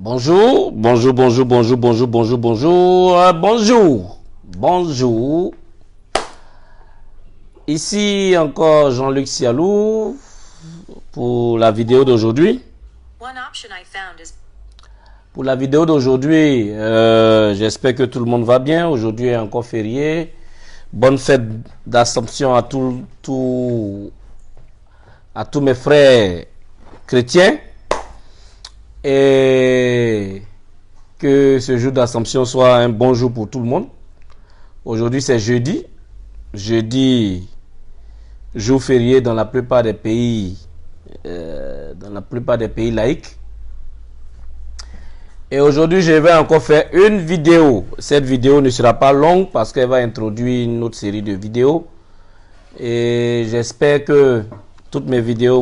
Bonjour, bonjour, bonjour, bonjour, bonjour, bonjour, bonjour, bonjour, bonjour. Ici encore Jean-Luc Sialou pour la vidéo d'aujourd'hui. Pour la vidéo d'aujourd'hui, j'espère que tout le monde va bien. Aujourd'hui est encore férié. Bonne fête d'Assomption à tous mes frères chrétiens. Et que ce jour d'Assomption soit un bon jour pour tout le monde. Aujourd'hui c'est jeudi. Jeudi, jour férié dans la plupart des pays, laïcs. Et aujourd'hui, je vais encore faire une vidéo. Cette vidéo ne sera pas longue parce qu'elle va introduire une autre série de vidéos. Et j'espère que toutes mes vidéos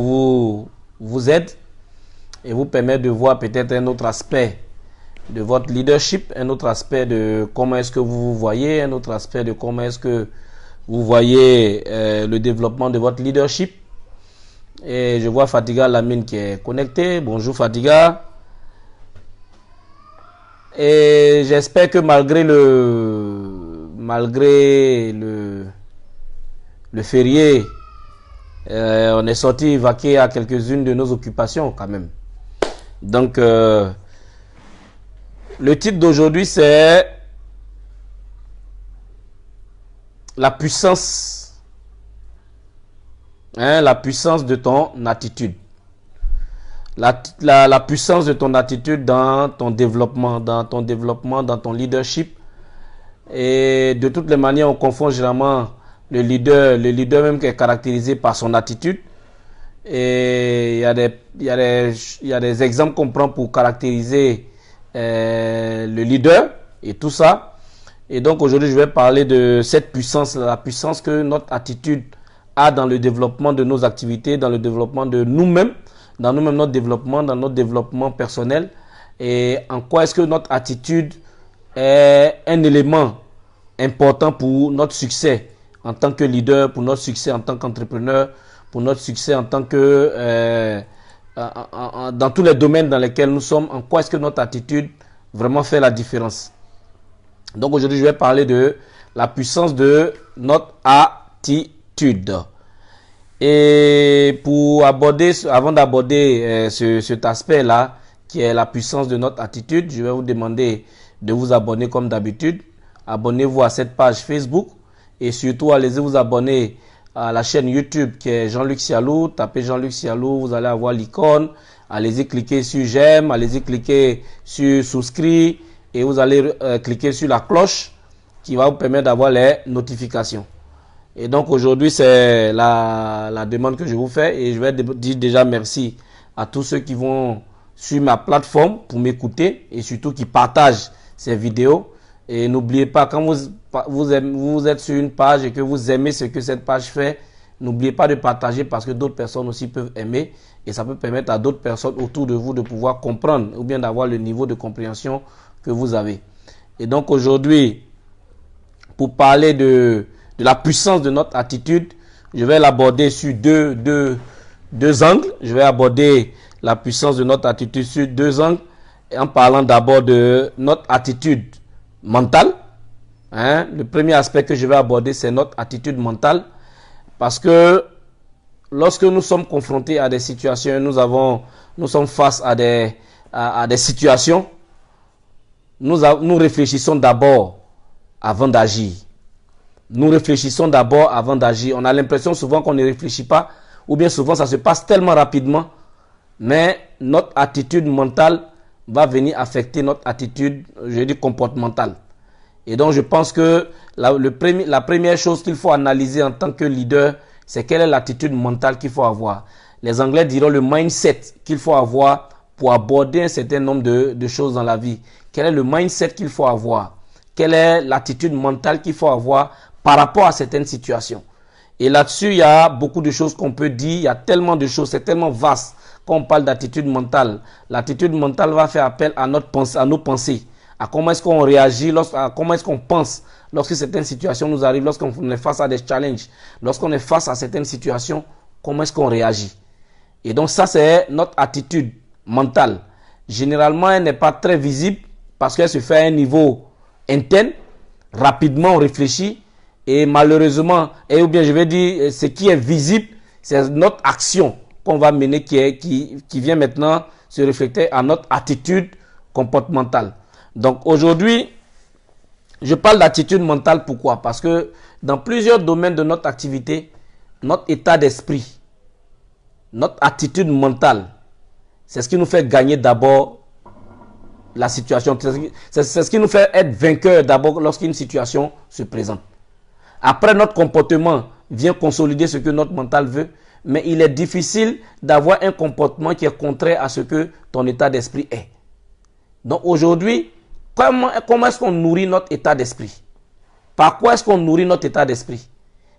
vous aident et vous permettent de voir peut-être un autre aspect de votre leadership, un autre aspect de comment est-ce que vous vous voyez, un autre aspect de comment est-ce que vous voyez le développement de votre leadership. Et je vois Fatiga Lamine qui est connecté. Bonjour Fatiga. Et j'espère que malgré le férié, on est sorti vaquer à quelques-unes de nos occupations quand même. Donc, le titre d'aujourd'hui, c'est la puissance. La puissance de ton attitude. La puissance de ton attitude dans ton développement, dans ton leadership. Et de toutes les manières, on confond généralement le leader même qui est caractérisé par son attitude. Et il y a des exemples qu'on prend pour caractériser le leader et tout ça. Et donc aujourd'hui, je vais parler de cette puissance, la puissance que notre attitude a dans le développement de nos activités, dans le développement de nous-mêmes, dans nous-mêmes notre développement personnel, et en quoi est-ce que notre attitude est un élément important pour notre succès en tant que leader, pour notre succès en tant qu'entrepreneur, pour notre succès en tant que dans tous les domaines dans lesquels nous sommes, en quoi est-ce que notre attitude vraiment fait la différence. Donc aujourd'hui, je vais parler de la puissance de notre attitude. Et avant d'aborder cet aspect-là, qui est la puissance de notre attitude, je vais vous demander de vous abonner comme d'habitude. Abonnez-vous à cette page Facebook et surtout allez vous abonner à la chaîne YouTube qui est Jean-Luc Sialou. Tapez Jean-Luc Sialou, vous allez avoir l'icône. Allez-y cliquer sur j'aime, allez-y cliquer sur souscrit et vous allez cliquer sur la cloche qui va vous permettre d'avoir les notifications. Et donc aujourd'hui, c'est la demande que je vous fais et je vais dire déjà merci à tous ceux qui vont sur ma plateforme pour m'écouter et surtout qui partagent ces vidéos. Et n'oubliez pas, quand vous êtes sur une page et que vous aimez ce que cette page fait, n'oubliez pas de partager parce que d'autres personnes aussi peuvent aimer et ça peut permettre à d'autres personnes autour de vous de pouvoir comprendre ou bien d'avoir le niveau de compréhension que vous avez. Et donc aujourd'hui, pour parler de la puissance de notre attitude, je vais l'aborder sur deux angles. Je vais aborder la puissance de notre attitude sur deux angles en parlant d'abord de notre attitude mentale. Le premier aspect que je vais aborder, c'est notre attitude mentale. Parce que lorsque nous sommes confrontés à des situations, nous sommes face à des situations, nous réfléchissons d'abord avant d'agir. Nous réfléchissons d'abord avant d'agir. On a l'impression souvent qu'on ne réfléchit pas, ou bien souvent ça se passe tellement rapidement, mais notre attitude mentale va venir affecter notre attitude, je dis comportementale. Et donc je pense que la première chose qu'il faut analyser en tant que leader, c'est quelle est l'attitude mentale qu'il faut avoir. Les Anglais diront le mindset qu'il faut avoir pour aborder un certain nombre de choses dans la vie. Quel est le mindset qu'il faut avoir? Quelle est l'attitude mentale qu'il faut avoir par rapport à certaines situations? Et là-dessus, il y a beaucoup de choses qu'on peut dire. Il y a tellement de choses, c'est tellement vaste. Quand on parle d'attitude mentale, l'attitude mentale va faire appel à nos pensées, à comment est-ce qu'on réagit, à comment est-ce qu'on pense lorsque certaines situations nous arrivent, lorsqu'on est face à des challenges, lorsqu'on est face à certaines situations, comment est-ce qu'on réagit. Et donc ça, c'est notre attitude mentale. généralement, elle n'est pas très visible parce qu'elle se fait à un niveau interne. Rapidement, on réfléchit. Et malheureusement, ou bien je vais dire, ce qui est visible, c'est notre action qu'on va mener qui vient maintenant se refléter à notre attitude comportementale. Donc aujourd'hui, je parle d'attitude mentale. Pourquoi? Parce que dans plusieurs domaines de notre activité, notre état d'esprit, notre attitude mentale, c'est ce qui nous fait gagner d'abord la situation. C'est ce qui nous fait être vainqueur d'abord lorsqu'une situation se présente. Après, notre comportement vient consolider ce que notre mental veut, mais il est difficile d'avoir un comportement qui est contraire à ce que ton état d'esprit est. Donc aujourd'hui, comment est-ce qu'on nourrit notre état d'esprit? Par quoi est-ce qu'on nourrit notre état d'esprit?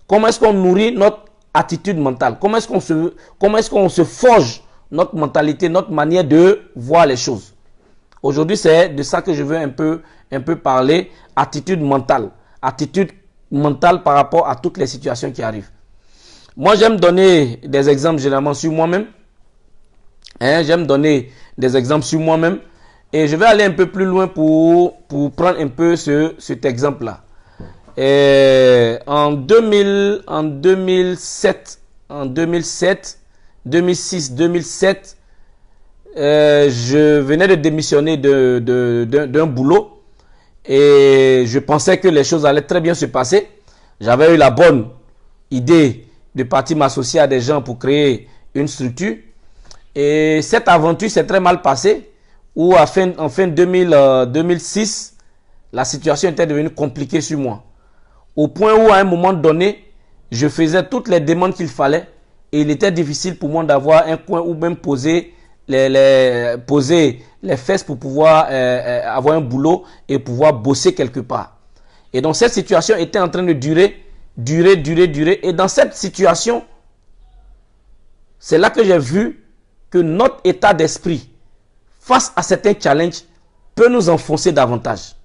Comment est-ce qu'on nourrit notre attitude mentale? Comment est-ce qu'on se forge notre mentalité, notre manière de voir les choses? Aujourd'hui, c'est de ça que je veux un peu parler. Attitude mentale. Attitude mentale par rapport à toutes les situations qui arrivent. Moi, j'aime donner des exemples généralement sur moi-même. J'aime donner des exemples sur moi-même. Et je vais aller un peu plus loin pour prendre un peu cet exemple-là. En 2007, 2006, 2007, je venais de démissionner d'un boulot et je pensais que les choses allaient très bien se passer. J'avais eu la bonne idée de partir m'associer à des gens pour créer une structure. Et cette aventure s'est très mal passée, où en fin 2006, la situation était devenue compliquée sur moi. Au point où, à un moment donné, je faisais toutes les demandes qu'il fallait et il était difficile pour moi d'avoir un coin où même poser les fesses pour pouvoir avoir un boulot et pouvoir bosser quelque part. Et donc, cette situation était en train de durer. Et dans cette situation, c'est là que j'ai vu que notre état d'esprit face à certains challenges peut nous enfoncer davantage.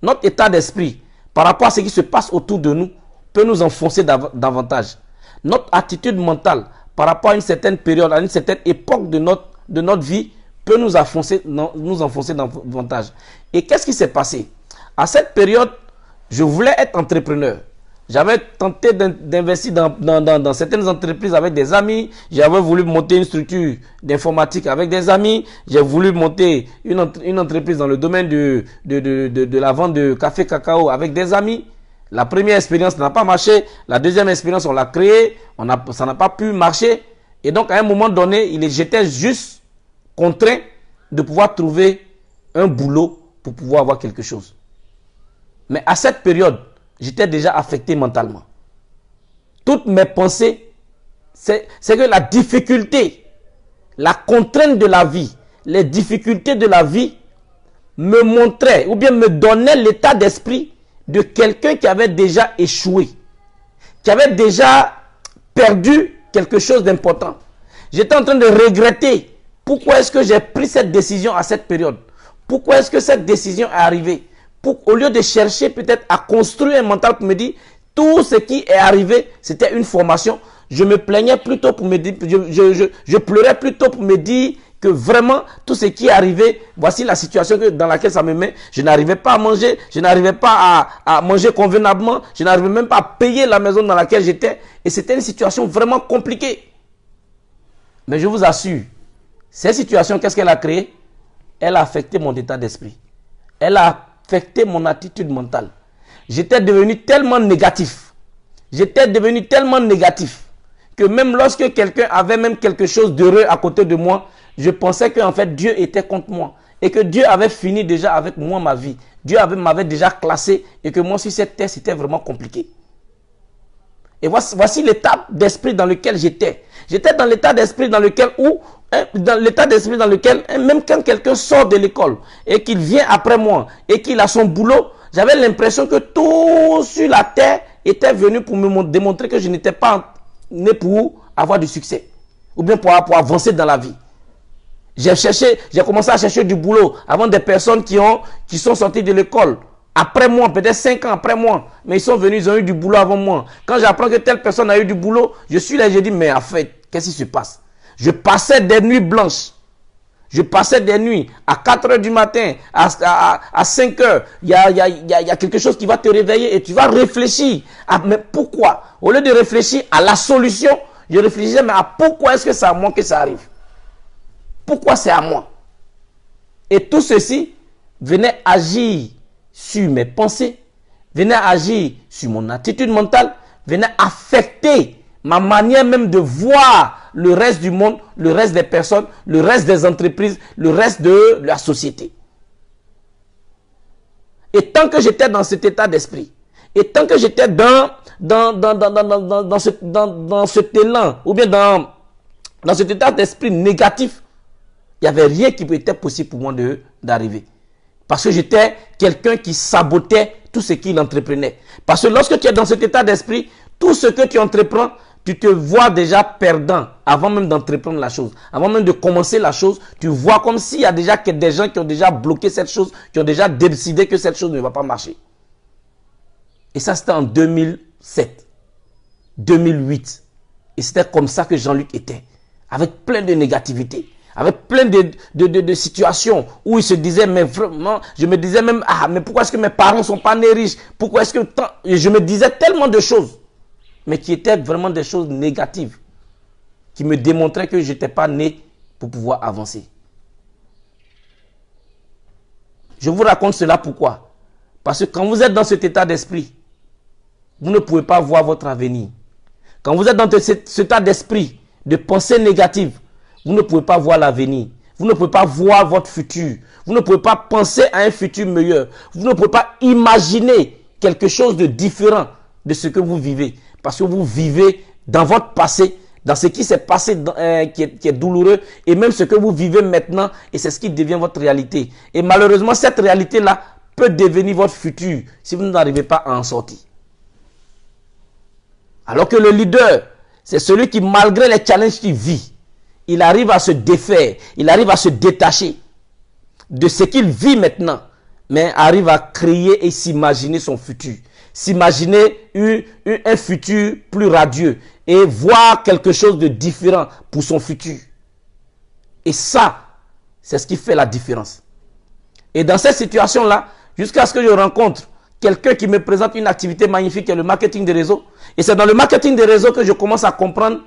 Notre état d'esprit par rapport à ce qui se passe autour de nous peut nous enfoncer davantage. Notre attitude mentale par rapport à une certaine période, à une certaine époque de notre vie peut nous enfoncer davantage. Et qu'est-ce qui s'est passé? À cette période, je voulais être entrepreneur. J'avais tenté d'investir dans certaines entreprises avec des amis. J'avais voulu monter une structure d'informatique avec des amis. J'ai voulu monter une entreprise dans le domaine de la vente de café cacao avec des amis. La première expérience n'a pas marché. La deuxième expérience, on l'a créée. Ça n'a pas pu marcher. Et donc, à un moment donné, j'étais juste contraint de pouvoir trouver un boulot pour pouvoir avoir quelque chose. Mais à cette période, j'étais déjà affecté mentalement. Toutes mes pensées, c'est que la difficulté, la contrainte de la vie, les difficultés de la vie me montraient ou bien me donnaient l'état d'esprit de quelqu'un qui avait déjà échoué, qui avait déjà perdu quelque chose d'important. J'étais en train de regretter pourquoi est-ce que j'ai pris cette décision à cette période. Pourquoi est-ce que cette décision est arrivée? Au lieu de chercher peut-être à construire un mental pour me dire tout ce qui est arrivé, c'était une formation, je me plaignais plutôt pour me dire, je pleurais plutôt pour me dire que vraiment tout ce qui est arrivé, voici la situation dans laquelle ça me met. Je n'arrivais pas à manger, je n'arrivais pas à manger convenablement, je n'arrivais même pas à payer la maison dans laquelle j'étais. Et c'était une situation vraiment compliquée. Mais je vous assure, cette situation, qu'est-ce qu'elle a créé? Elle a affecté mon état d'esprit. Elle a affecté mon attitude mentale. J'étais devenu tellement négatif. Que même lorsque quelqu'un avait même quelque chose d'heureux à côté de moi, je pensais qu'en fait Dieu était contre moi. Et que Dieu avait fini déjà avec moi ma vie. Dieu m'avait déjà classé et que moi sur cette terre c'était vraiment compliqué. Et voici l'état d'esprit dans lequel j'étais. J'étais dans l'état d'esprit dans lequel même quand quelqu'un sort de l'école et qu'il vient après moi et qu'il a son boulot, j'avais l'impression que tout sur la terre était venu pour me démontrer que je n'étais pas né pour avoir du succès ou bien pour avancer dans la vie. J'ai commencé à chercher du boulot avant des personnes qui sont sorties de l'école après moi, peut-être 5 ans après moi, mais ils sont venus, ils ont eu du boulot avant moi. Quand j'apprends que telle personne a eu du boulot, je suis là et je dis, mais en fait, qu'est-ce qui se passe? Je passais des nuits blanches Je passais des nuits à 4 heures du matin, à 5 heures. Il y a quelque chose qui va te réveiller et tu vas réfléchir. Mais pourquoi? Au lieu de réfléchir à la solution, je réfléchissais mais à pourquoi est-ce que c'est à moi que ça arrive? Pourquoi c'est à moi? Et tout ceci venait agir sur mes pensées, venait agir sur mon attitude mentale, venait affecter ma manière même de voir le reste du monde, le reste des personnes, le reste des entreprises, le reste de la société. Et tant que j'étais dans cet état d'esprit, et tant que j'étais dans cet élan, ou bien dans cet état d'esprit négatif, il n'y avait rien qui était possible pour moi d'arriver. Parce que j'étais quelqu'un qui sabotait tout ce qu'il entreprenait. Parce que lorsque tu es dans cet état d'esprit, tout ce que tu entreprends, tu te vois déjà perdant avant même d'entreprendre la chose. Avant même de commencer la chose, tu vois comme s'il y a déjà des gens qui ont déjà bloqué cette chose, qui ont déjà décidé que cette chose ne va pas marcher. Et ça, c'était en 2007, 2008. Et c'était comme ça que Jean-Luc était, avec plein de négativité. Avec plein de situations où il se disait, mais vraiment, je me disais même, ah, mais pourquoi est-ce que mes parents ne sont pas nés riches? Pourquoi est-ce que tant... Et je me disais tellement de choses, mais qui étaient vraiment des choses négatives, qui me démontraient que je n'étais pas né pour pouvoir avancer. Je vous raconte cela pourquoi? Parce que quand vous êtes dans cet état d'esprit, vous ne pouvez pas voir votre avenir. Quand vous êtes dans cet état d'esprit de pensée négative, vous ne pouvez pas voir l'avenir. Vous ne pouvez pas voir votre futur. Vous ne pouvez pas penser à un futur meilleur. Vous ne pouvez pas imaginer quelque chose de différent de ce que vous vivez. Parce que vous vivez dans votre passé, dans ce qui s'est passé qui est douloureux, et même ce que vous vivez maintenant, et c'est ce qui devient votre réalité. Et malheureusement, cette réalité-là peut devenir votre futur si vous n'arrivez pas à en sortir. Alors que le leader, c'est celui qui, malgré les challenges qu'il vit, il arrive à se défaire, il arrive à se détacher de ce qu'il vit maintenant, mais arrive à créer et s'imaginer son futur. S'imaginer un futur plus radieux et voir quelque chose de différent pour son futur. Et ça, c'est ce qui fait la différence. Et dans cette situation-là, jusqu'à ce que je rencontre quelqu'un qui me présente une activité magnifique qui est le marketing des réseaux. Et c'est dans le marketing des réseaux que je commence à comprendre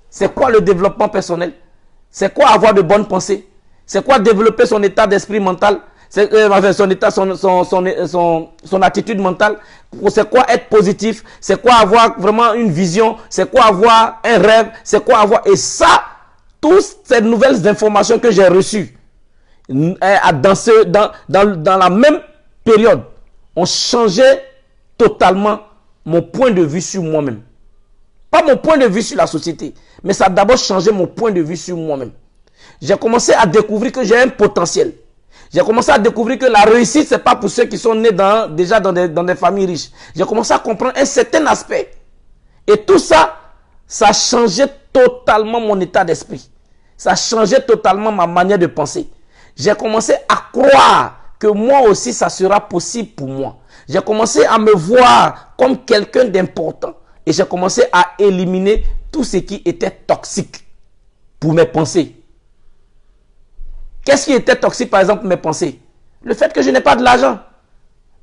c'est quoi le développement personnel. C'est quoi avoir de bonnes pensées? C'est quoi développer son état d'esprit mental? Son attitude mentale? C'est quoi être positif? C'est quoi avoir vraiment une vision? C'est quoi avoir un rêve? C'est quoi avoir... Et ça, toutes ces nouvelles informations que j'ai reçues dans la même période ont changé totalement mon point de vue sur moi-même. Pas mon point de vue sur la société, mais ça a d'abord changé mon point de vue sur moi-même. J'ai commencé à découvrir que j'ai un potentiel. J'ai commencé à découvrir que la réussite, ce n'est pas pour ceux qui sont nés déjà dans des familles riches. J'ai commencé à comprendre un certain aspect. Et tout ça, ça a changé totalement mon état d'esprit. Ça a changé totalement ma manière de penser. J'ai commencé à croire que moi aussi, ça sera possible pour moi. J'ai commencé à me voir comme quelqu'un d'important. Et j'ai commencé à éliminer tout ce qui était toxique pour mes pensées. Qu'est-ce qui était toxique, par exemple, pour mes pensées? Le fait que je n'ai pas de l'argent.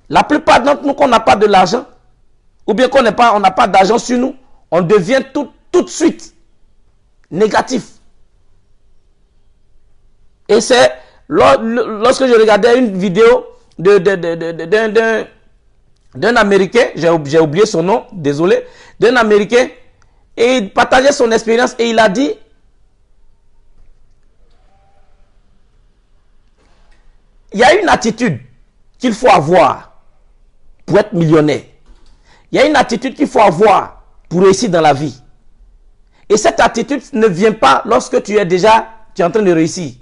La plupart d'entre nous, qu'on n'a pas de l'argent, ou bien qu'on n'a pas d'argent sur nous, on devient tout de suite négatif. Et c'est lorsque je regardais une vidéo d'un Américain, j'ai oublié son nom, désolé, d'un Américain, et il partageait son expérience et il a dit, il y a une attitude qu'il faut avoir pour être millionnaire. Il y a une attitude qu'il faut avoir pour réussir dans la vie. Et cette attitude ne vient pas lorsque tu es en train de réussir.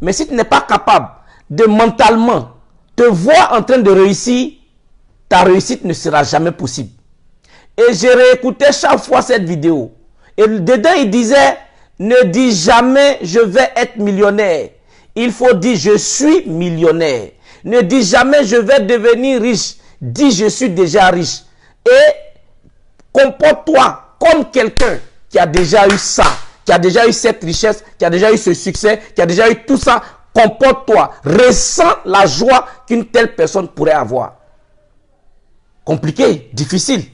Mais si tu n'es pas capable de mentalement te voir en train de réussir, ta réussite ne sera jamais possible. Et j'ai réécouté chaque fois cette vidéo. Et dedans, il disait, ne dis jamais je vais être millionnaire. Il faut dire je suis millionnaire. Ne dis jamais je vais devenir riche. Dis je suis déjà riche. Et comporte-toi comme quelqu'un qui a déjà eu ça, qui a déjà eu cette richesse, qui a déjà eu ce succès, qui a déjà eu tout ça, comporte-toi, ressens la joie qu'une telle personne pourrait avoir. Compliqué, difficile,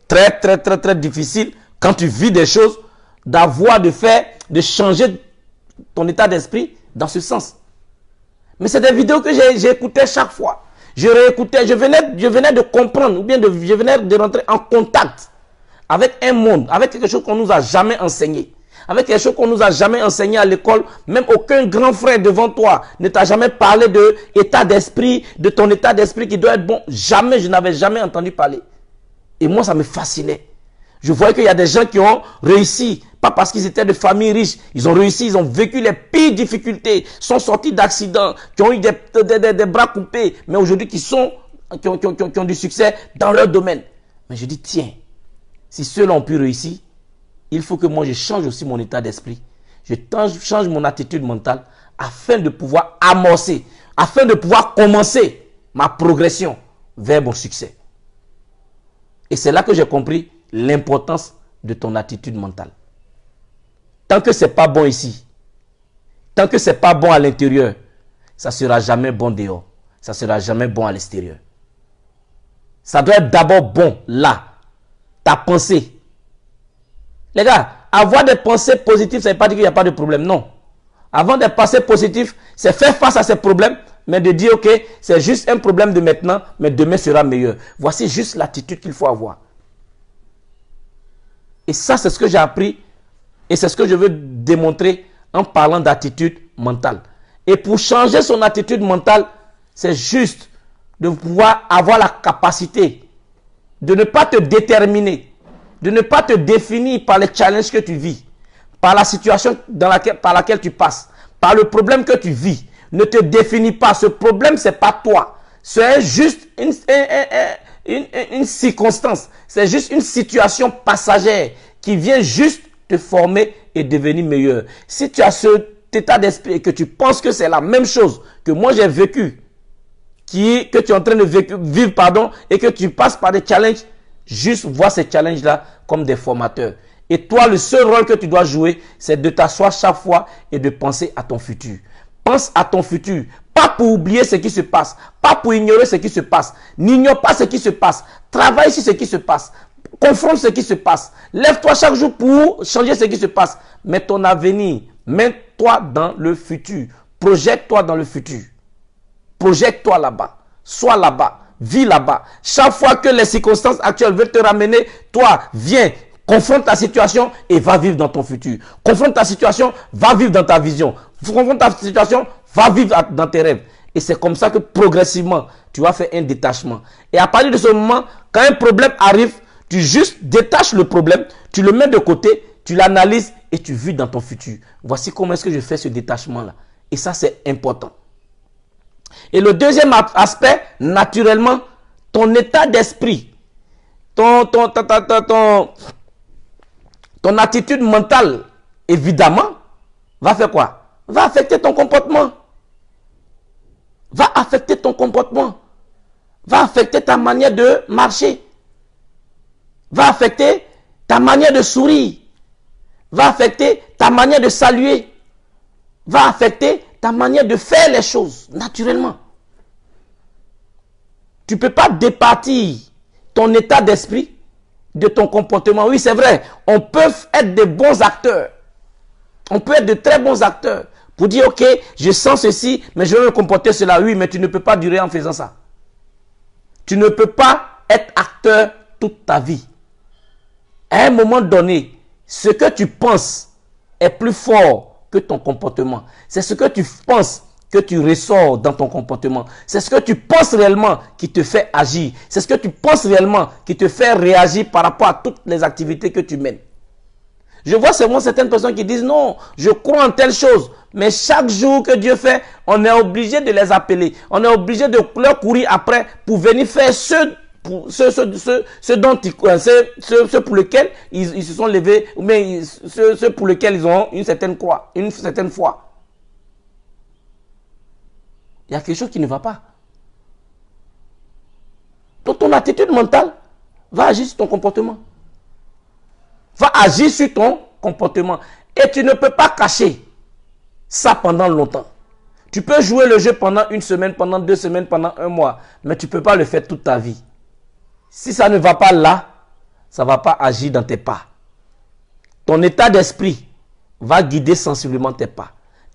très difficile quand tu vis des choses, d'avoir, de changer ton état d'esprit dans ce sens. Mais c'est des vidéos que j'ai écoutées chaque fois. Je réécoutais, je venais de comprendre, ou bien je venais de rentrer en contact avec un monde, avec quelque chose qu'on ne nous a jamais enseigné. Avec quelque chose qu'on ne nous a jamais enseigné à l'école. Même aucun grand frère devant toi ne t'a jamais parlé de état d'esprit, de ton état d'esprit qui doit être bon. Jamais, je n'avais jamais entendu parler. Et moi, ça me fascinait. Je voyais qu'il y a des gens qui ont réussi, pas parce qu'ils étaient de familles riches, ils ont réussi, ils ont vécu les pires difficultés, sont sortis d'accidents, qui ont eu des bras coupés, mais aujourd'hui qui ont du succès dans leur domaine. Mais je dis, tiens, si ceux-là ont pu réussir, il faut que moi je change aussi mon état d'esprit. Je change mon attitude mentale afin de pouvoir amorcer, afin de pouvoir commencer ma progression vers mon succès. Et c'est là que j'ai compris l'importance de ton attitude mentale. Tant que ce n'est pas bon ici, tant que ce n'est pas bon à l'intérieur, ça ne sera jamais bon dehors. Ça ne sera jamais bon à l'extérieur. Ça doit être d'abord bon là. Ta pensée. Les gars, avoir des pensées positives, ça ne veut pas dire qu'il n'y a pas de problème. Non. Avoir des pensées positives, c'est faire face à ces problèmes, mais de dire, ok, c'est juste un problème de maintenant, mais demain sera meilleur. Voici juste l'attitude qu'il faut avoir. Et ça, c'est ce que j'ai appris et c'est ce que je veux démontrer en parlant d'attitude mentale. Et pour changer son attitude mentale, c'est juste de pouvoir avoir la capacité de ne pas te déterminer, de ne pas te définir par les challenges que tu vis, par la situation par laquelle tu passes, par le problème que tu vis. Ne te définis pas. Ce problème, ce n'est pas toi. C'est juste une circonstance. C'est juste une situation passagère qui vient juste te former et devenir meilleur. Si tu as cet état d'esprit et que tu penses que c'est la même chose que moi j'ai vécu, que tu es en train de vivre, et que tu passes par des challenges, juste vois ces challenges-là comme des formateurs. Et toi, le seul rôle que tu dois jouer, c'est de t'asseoir chaque fois et de penser à ton futur. Pense à ton futur. Pas pour oublier ce qui se passe. Pas pour ignorer ce qui se passe. N'ignore pas ce qui se passe. Travaille sur ce qui se passe. Confronte ce qui se passe. Lève-toi chaque jour pour changer ce qui se passe. Mais ton avenir, mets-toi dans le futur. Projette-toi dans le futur. Projette-toi là-bas. Sois là-bas. Vis là-bas. Chaque fois que les circonstances actuelles veulent te ramener, toi, viens. Confronte ta situation et va vivre dans ton futur. Confronte ta situation, va vivre dans ta vision. Confronte ta situation, va vivre dans tes rêves. Et c'est comme ça que progressivement, tu vas faire un détachement. Et à partir de ce moment, quand un problème arrive, tu juste détaches le problème, tu le mets de côté, tu l'analyses et tu vis dans ton futur. Voici comment est-ce que je fais ce détachement-là. Et ça, c'est important. Et le deuxième aspect, naturellement, ton état d'esprit, ton attitude mentale, évidemment, va faire quoi? Va affecter ton comportement. Va affecter ton comportement. Va affecter ta manière de marcher. Va affecter ta manière de sourire. Va affecter ta manière de saluer. Va affecter ta manière de faire les choses, naturellement. Tu ne peux pas départir ton état d'esprit de ton comportement. Oui, c'est vrai, on peut être de bons acteurs. On peut être de très bons acteurs pour dire, ok, je sens ceci, mais je veux me comporter cela. Oui, mais tu ne peux pas durer en faisant ça. Tu ne peux pas être acteur toute ta vie. À un moment donné, ce que tu penses est plus fort que ton comportement. C'est ce que tu penses que tu ressors dans ton comportement. C'est ce que tu penses réellement qui te fait agir. C'est ce que tu penses réellement qui te fait réagir par rapport à toutes les activités que tu mènes. Je vois seulement certaines personnes qui disent non, je crois en telle chose. Mais chaque jour que Dieu fait, on est obligé de les appeler. On est obligé de leur courir après pour venir faire ce pour lequel ils se sont levés, ou bien ce pour lequel ils ont une certaine foi. Il y a quelque chose qui ne va pas. Donc ton attitude mentale va agir sur ton comportement. Va agir sur ton comportement. Et tu ne peux pas cacher ça pendant longtemps. Tu peux jouer le jeu pendant une semaine, pendant 2 semaines, pendant 1 mois, mais tu ne peux pas le faire toute ta vie. Si ça ne va pas là, ça ne va pas agir dans tes pas. Ton état d'esprit va guider sensiblement tes pas.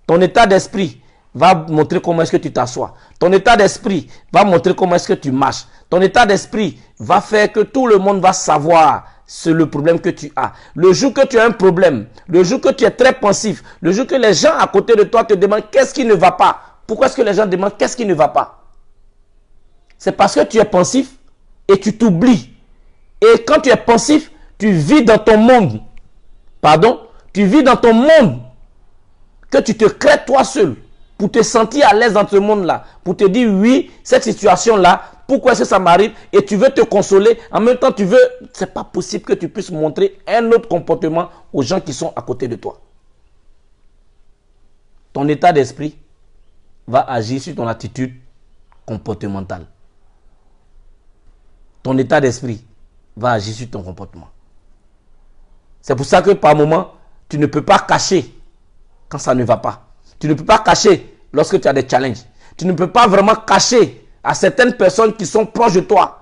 Ton état d'esprit va montrer comment est-ce que tu t'assois. Ton état d'esprit va montrer comment est-ce que tu marches. Ton état d'esprit va faire que tout le monde va savoir c'est le problème que tu as. Le jour que tu as un problème, le jour que tu es très pensif, le jour que les gens à côté de toi te demandent qu'est-ce qui ne va pas. Pourquoi est-ce que les gens demandent qu'est-ce qui ne va pas? C'est parce que tu es pensif et tu t'oublies. Et quand tu es pensif, tu vis dans ton monde. Pardon? Tu vis dans ton monde que tu te crées toi seul pour te sentir à l'aise dans ce monde-là. Pour te dire oui, cette situation-là, pourquoi est-ce que ça m'arrive? Et tu veux te consoler. En même temps, tu veux... C'est pas possible que tu puisses montrer un autre comportement aux gens qui sont à côté de toi. Ton état d'esprit va agir sur ton attitude comportementale. Ton état d'esprit va agir sur ton comportement. C'est pour ça que par moment, tu ne peux pas cacher quand ça ne va pas. Tu ne peux pas cacher lorsque tu as des challenges. Tu ne peux pas vraiment cacher à certaines personnes qui sont proches de toi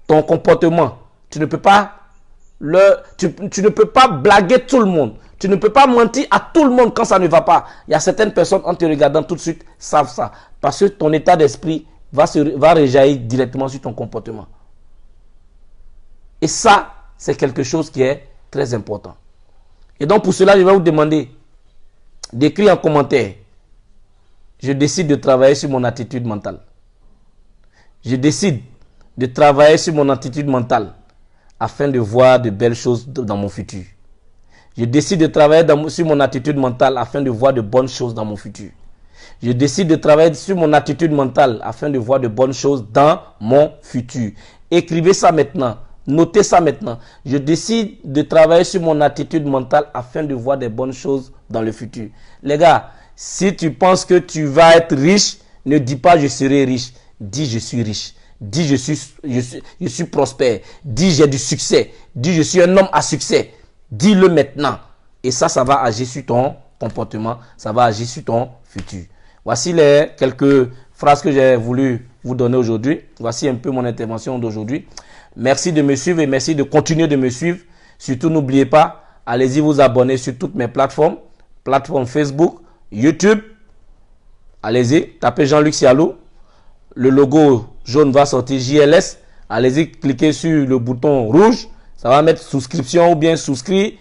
ton comportement. Tu ne peux pas tu ne peux pas blaguer tout le monde. Tu ne peux pas mentir à tout le monde quand ça ne va pas. Il y a certaines personnes en te regardant tout de suite savent ça. Parce que ton état d'esprit va rejaillir directement sur ton comportement. Et ça, c'est quelque chose qui est très important. Et donc pour cela, je vais vous demander d'écrire en commentaire. Je décide de travailler sur mon attitude mentale. Je décide de travailler sur mon attitude mentale afin de voir de belles choses dans mon futur. Je décide de travailler sur mon attitude mentale afin de voir de bonnes choses dans mon futur. Je décide de travailler sur mon attitude mentale afin de voir de bonnes choses dans mon futur. Écrivez ça maintenant. Notez ça maintenant. Je décide de travailler sur mon attitude mentale afin de voir des bonnes choses dans le futur. Les gars, si tu penses que tu vas être riche, ne dis pas je serai riche. Dis je suis riche. Dis je suis prospère. Dis j'ai du succès. Dis je suis un homme à succès. Dis-le maintenant. Et ça va agir sur ton comportement. Ça va agir sur ton futur. Voici les quelques phrases que j'ai voulu vous donner aujourd'hui. Voici un peu mon intervention d'aujourd'hui. Merci de me suivre et merci de continuer de me suivre. Surtout, n'oubliez pas, allez-y vous abonner sur toutes mes plateformes. Plateforme Facebook, YouTube. Allez-y, tapez Jean-Luc Sialou. Le logo jaune va sortir JLS. Allez-y, cliquez sur le bouton rouge. Ça va mettre souscription ou bien souscrit.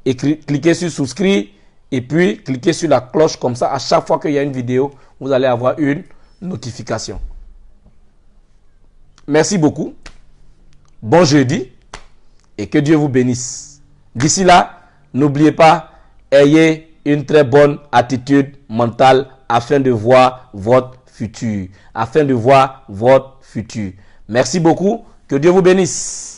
Et cliquez sur souscrit. Et puis, cliquez sur la cloche comme ça. À chaque fois qu'il y a une vidéo, vous allez avoir une notification. Merci beaucoup. Bon jeudi et que Dieu vous bénisse. D'ici là, n'oubliez pas, ayez une très bonne attitude mentale afin de voir votre futur. Afin de voir votre futur. Merci beaucoup. Que Dieu vous bénisse.